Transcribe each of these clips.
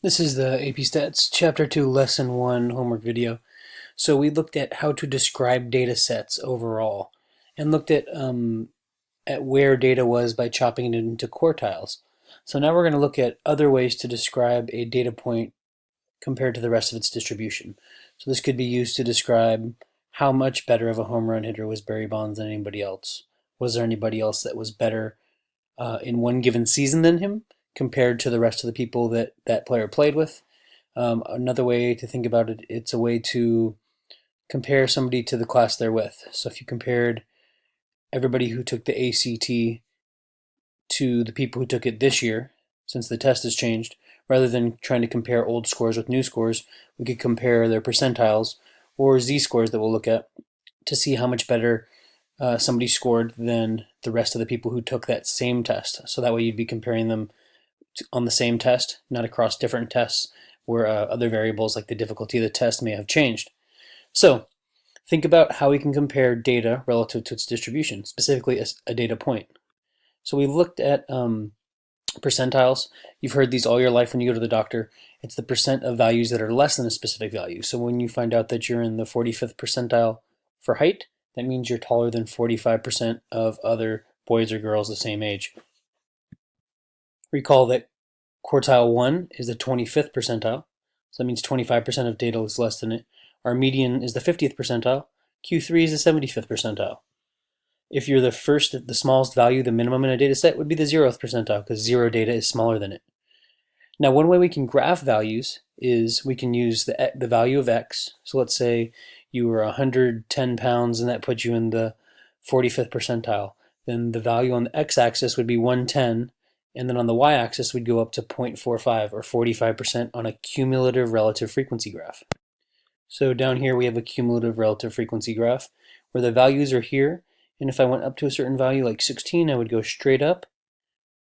This is the AP Stats Chapter 2 Lesson 1 homework video. So we looked at how to describe data sets overall and looked at where data was by chopping it into quartiles. So now we're going to look at other ways to describe a data point compared to the rest of its distribution. So this could be used to describe how much better of a home run hitter was Barry Bonds than anybody else. Was there anybody else that was better in one given season than him compared to the rest of the people that that player played with? Another way to think about it, it's a way to compare somebody to the class they're with. So if you compared everybody who took the ACT to the people who took it this year, since the test has changed, rather than trying to compare old scores with new scores, we could compare their percentiles or z-scores that we'll look at to see how much better somebody scored than the rest of the people who took that same test. So that way you'd be comparing them on the same test, not across different tests where other variables like the difficulty of the test may have changed. So think about how we can compare data relative to its distribution, specifically a data point. So we looked at percentiles. You've heard these all your life when you go to the doctor. It's the percent of values that are less than a specific value. So when you find out that you're in the 45th percentile for height, that means you're taller than 45% of other boys or girls the same age. Recall that quartile 1 is the 25th percentile, so that means 25% of data is less than it. Our median is the 50th percentile. Q3 is the 75th percentile. If you're the first, the smallest value, the minimum in a data set would be the 0th percentile, because zero data is smaller than it. Now, one way we can graph values is we can use the value of x. So let's say you were 110 pounds, and that puts you in the 45th percentile. Then the value on the x-axis would be 110, and then on the y-axis we'd go up to 0.45 or 45% on a cumulative relative frequency graph. So down here we have a cumulative relative frequency graph where the values are here, and if I went up to a certain value like 16, I would go straight up,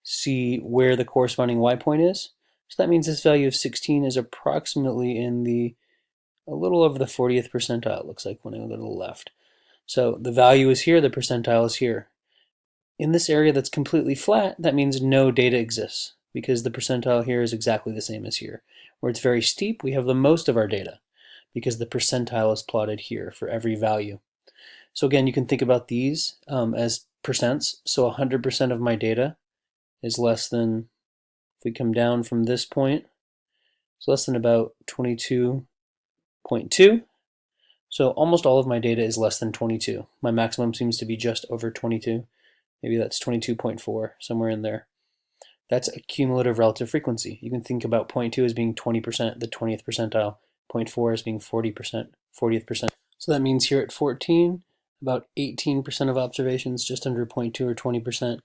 see where the corresponding y point is. So that means this value of 16 is approximately in a little over the 40th percentile, it looks like when I go to the left. So the value is here, the percentile is here. In this area that's completely flat, that means no data exists because the percentile here is exactly the same as here. Where it's very steep, we have the most of our data because the percentile is plotted here for every value. So again, you can think about these as percents. So 100% of my data is less than, if we come down from this point, it's less than about 22.2. So almost all of my data is less than 22. My maximum seems to be just over 22. Maybe that's 22.4, somewhere in there. That's a cumulative relative frequency. You can think about 0.2 as being 20%, the 20th percentile, 0.4 as being 40%, 40th percent. So that means here at 14, about 18% of observations, just under 0.2 or 20%.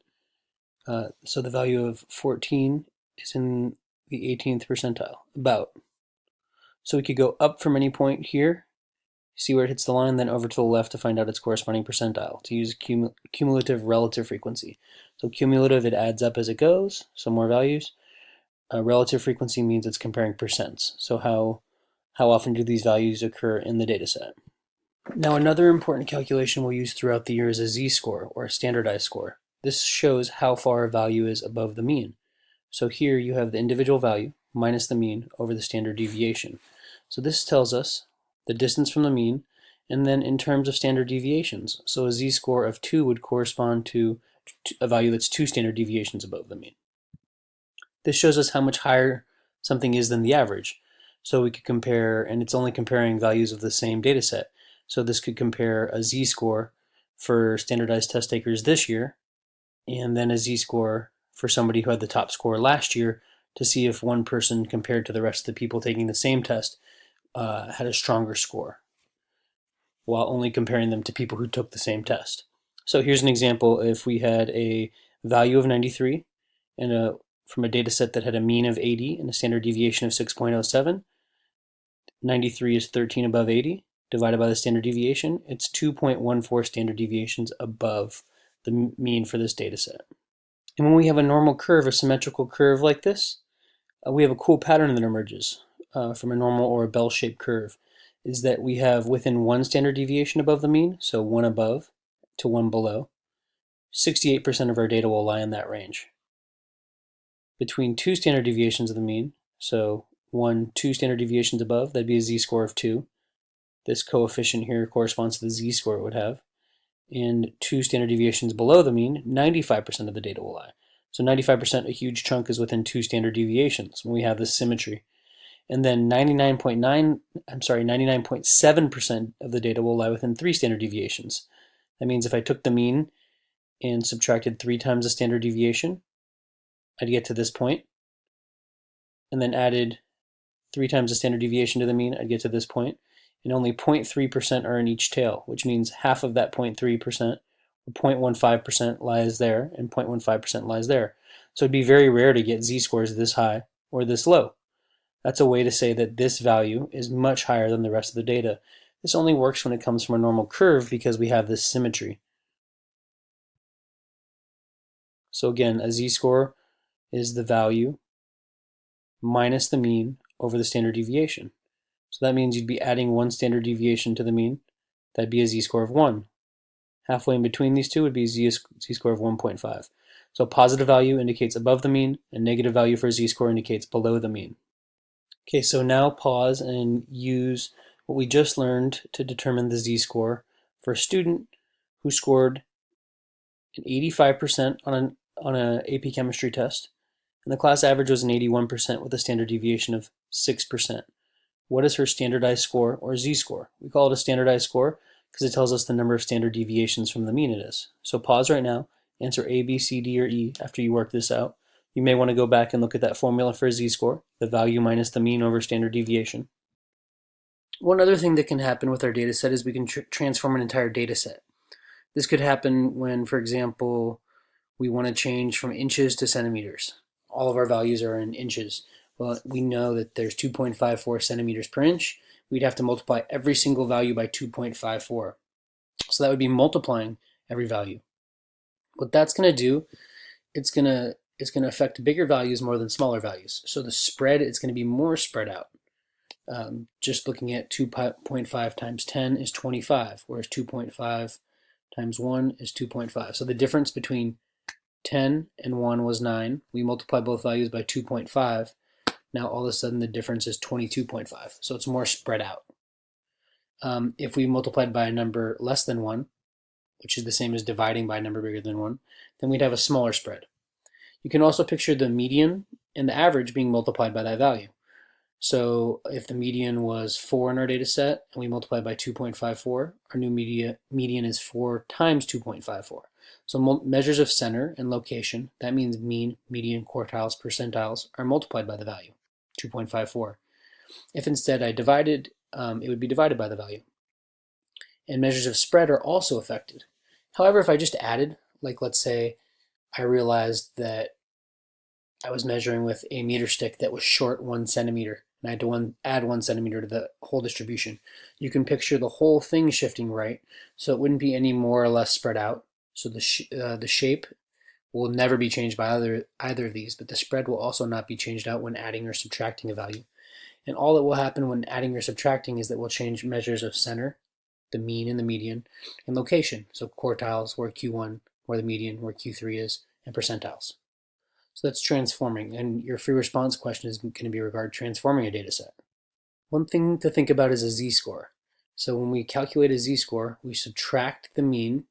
So the value of 14 is in the 18th percentile, about. So we could go up from any point here, see where it hits the line, then over to the left to find out its corresponding percentile, to use cumulative relative frequency. So cumulative, it adds up as it goes, so more values. Relative frequency means it's comparing percents, so how often do these values occur in the data set. Now another important calculation we'll use throughout the year is a z-score, or a standardized score. This shows how far a value is above the mean. So here you have the individual value minus the mean over the standard deviation. So this tells us the distance from the mean, and then in terms of standard deviations. So a z-score of 2 would correspond to a value that's 2 standard deviations above the mean. This shows us how much higher something is than the average. So we could compare, and it's only comparing values of the same data set. So this could compare a z-score for standardized test takers this year, and then a z-score for somebody who had the top score last year to see if one person compared to the rest of the people taking the same test had a stronger score, while only comparing them to people who took the same test. So here's an example. If we had a value of 93 and from a data set that had a mean of 80 and a standard deviation of 6.07, 93 is 13 above 80, divided by the standard deviation, it's 2.14 standard deviations above the mean for this data set. And when we have a normal curve, a symmetrical curve like this, we have a cool pattern that emerges from a normal or a bell-shaped curve, is that we have within 1 standard deviation above the mean, so 1 above to 1 below, 68% of our data will lie in that range. Between 2 standard deviations of the mean, so 2 standard deviations above, that'd be a z-score of 2. This coefficient here corresponds to the z-score it would have. And 2 standard deviations below the mean, 95% of the data will lie. So 95%, a huge chunk, is within 2 standard deviations when we have this symmetry. And then 99.7% of the data will lie within 3 standard deviations. That means if I took the mean and subtracted 3 times the standard deviation, I'd get to this point, and then added 3 times the standard deviation to the mean, I'd get to this point, and only 0.3% are in each tail, which means half of that 0.3%, or 0.15%, lies there, and 0.15% lies there. So it'd be very rare to get z-scores this high or this low. That's a way to say that this value is much higher than the rest of the data. This only works when it comes from a normal curve because we have this symmetry. So again, a z-score is the value minus the mean over the standard deviation. So that means you'd be adding 1 standard deviation to the mean. That'd be a z-score of 1. Halfway in between these two would be a z-score of 1.5. So a positive value indicates above the mean, and negative value for a z-score indicates below the mean. Okay, so now pause and use what we just learned to determine the z-score for a student who scored an 85% on an AP chemistry test, and the class average was an 81% with a standard deviation of 6%. What is her standardized score, or z-score? We call it a standardized score because it tells us the number of standard deviations from the mean it is. So pause right now, answer A, B, C, D, or E after you work this out. You may want to go back and look at that formula for a z-score, the value minus the mean over standard deviation. One other thing that can happen with our data set is we can transform an entire data set. This could happen when, for example, we want to change from inches to centimeters. All of our values are in inches. Well, we know that there's 2.54 centimeters per inch. We'd have to multiply every single value by 2.54. So that would be multiplying every value. What that's going to do, it's going to affect bigger values more than smaller values. So the spread, it's going to be more spread out. Just looking at 2.5 times 10 is 25, whereas 2.5 times 1 is 2.5. So the difference between 10 and 1 was 9. We multiply both values by 2.5. Now all of a sudden the difference is 22.5. So it's more spread out. If we multiplied by a number less than 1, which is the same as dividing by a number bigger than 1, then we'd have a smaller spread. You can also picture the median and the average being multiplied by that value. So if the median was 4 in our data set and we multiply by 2.54, our new median is 4 times 2.54. So measures of center and location, that means mean, median, quartiles, percentiles, are multiplied by the value, 2.54. If instead I divided, it would be divided by the value. And measures of spread are also affected. However, if I just added, like let's say I realized that I was measuring with a meter stick that was short 1 centimeter, and I had to add 1 centimeter to the whole distribution. You can picture the whole thing shifting right, so it wouldn't be any more or less spread out. So the shape will never be changed by either of these, but the spread will also not be changed out when adding or subtracting a value. And all that will happen when adding or subtracting is that we'll change measures of center, the mean and the median, and location. So quartiles, where Q1, where the median, where Q3 is, and percentiles. So that's transforming, and your free response question is going to be regarding transforming a data set. One thing to think about is a z-score. So when we calculate a z-score, we subtract the mean.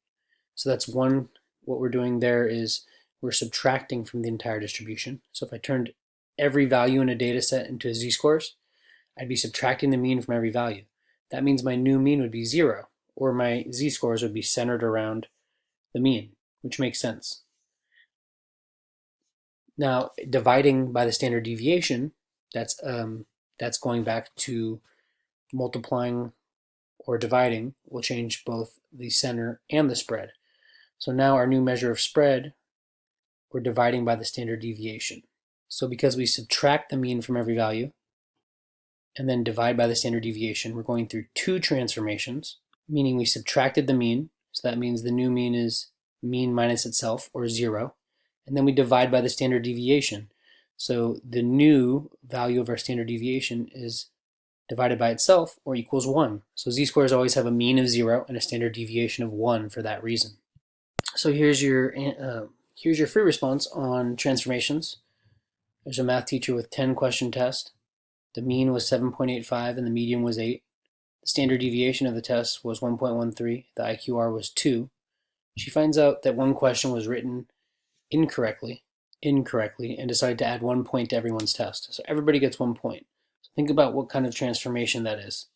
So that's what we're doing there is we're subtracting from the entire distribution. So if I turned every value in a data set into z-scores, I'd be subtracting the mean from every value. That means my new mean would be 0, or my z-scores would be centered around the mean, which makes sense. Now, dividing by the standard deviation, that's going back to multiplying or dividing will change both the center and the spread. So now our new measure of spread, we're dividing by the standard deviation. So because we subtract the mean from every value and then divide by the standard deviation, we're going through 2 transformations, meaning we subtracted the mean. So that means the new mean is mean minus itself, or 0. And then we divide by the standard deviation. So the new value of our standard deviation is divided by itself, or equals 1. So z-scores always have a mean of 0 and a standard deviation of 1 for that reason. So here's your free response on transformations. There's a math teacher with 10 question test. The mean was 7.85 and the median was 8. The standard deviation of the test was 1.13. The IQR was 2. She finds out that one question was written incorrectly, and decided to add 1 point to everyone's test. So everybody gets 1 point. So think about what kind of transformation that is.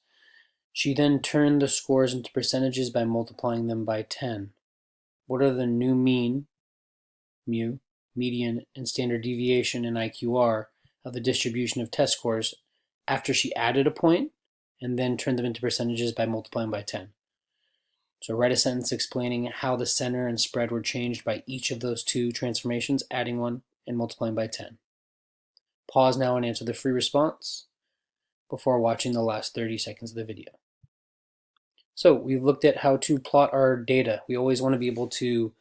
She then turned the scores into percentages by multiplying them by 10. What are the new mean, mu, median, and standard deviation in IQR of the distribution of test scores after she added a point and then turned them into percentages by multiplying by 10? So write a sentence explaining how the center and spread were changed by each of those two transformations, adding 1 and multiplying by 10. Pause now and answer the free response before watching the last 30 seconds of the video. So we've looked at how to plot our data. We always want to be able to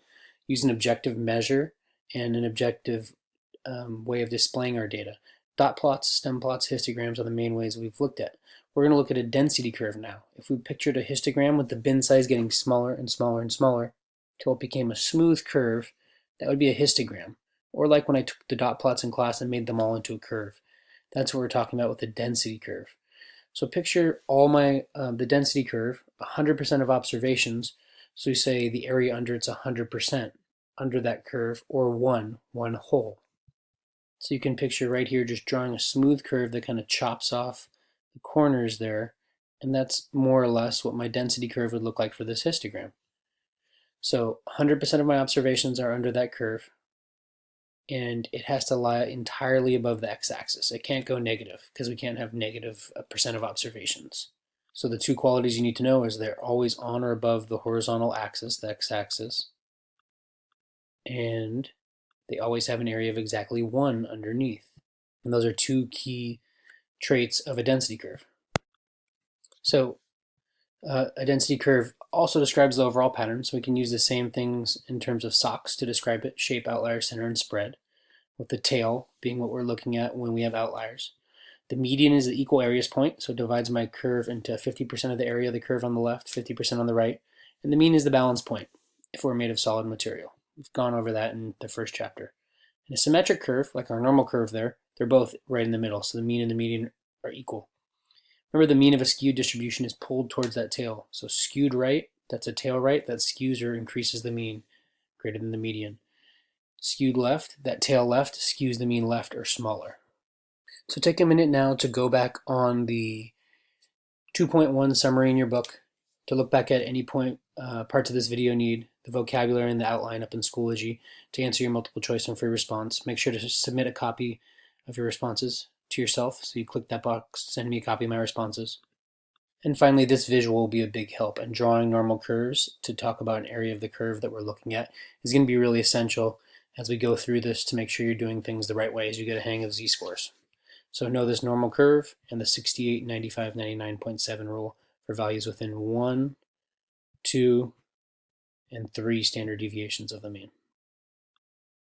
use an objective measure and an objective way of displaying our data. Dot plots, stem plots, histograms are the main ways we've looked at. We're going to look at a density curve now. If we pictured a histogram with the bin size getting smaller and smaller and smaller until it became a smooth curve, that would be a histogram. Or like when I took the dot plots in class and made them all into a curve. That's what we're talking about with a density curve. So picture all the density curve, 100% of observations. So you say the area under it's 100% under that curve, or one whole. So you can picture right here just drawing a smooth curve that kind of chops off the corners there, and that's more or less what my density curve would look like for this histogram. So 100% of my observations are under that curve, and it has to lie entirely above the x-axis. It can't go negative because we can't have negative percent of observations. So the two qualities you need to know is they're always on or above the horizontal axis, the x-axis, and they always have an area of exactly 1 underneath. And those are two key traits of a density curve. So a density curve also describes the overall pattern, so we can use the same things in terms of SOCs to describe it: shape, outlier, center, and spread, with the tail being what we're looking at when we have outliers. The median is the equal areas point, so it divides my curve into 50% of the area of the curve on the left, 50% on the right, and the mean is the balance point if we're made of solid material. We've gone over that in the first chapter. In a symmetric curve, like our normal curve there, they're both right in the middle, so the mean and the median are equal. Remember, the mean of a skewed distribution is pulled towards that tail. So skewed right, that's a tail right, that skews or increases the mean greater than the median. Skewed left, that tail left skews the mean left or smaller. So take a minute now to go back on the 2.1 summary in your book, to look back at any parts of this video need, the vocabulary and the outline up in Schoology, to answer your multiple choice and free response. Make sure to submit a copy of your responses to yourself. So you click that box, send me a copy of my responses. And finally, this visual will be a big help, and drawing normal curves to talk about an area of the curve that we're looking at is going to be really essential as we go through this to make sure you're doing things the right way as you get a hang of z-scores. So know this normal curve and the 68, 95, 99.7 rule for values within 1, 2, and 3 standard deviations of the mean.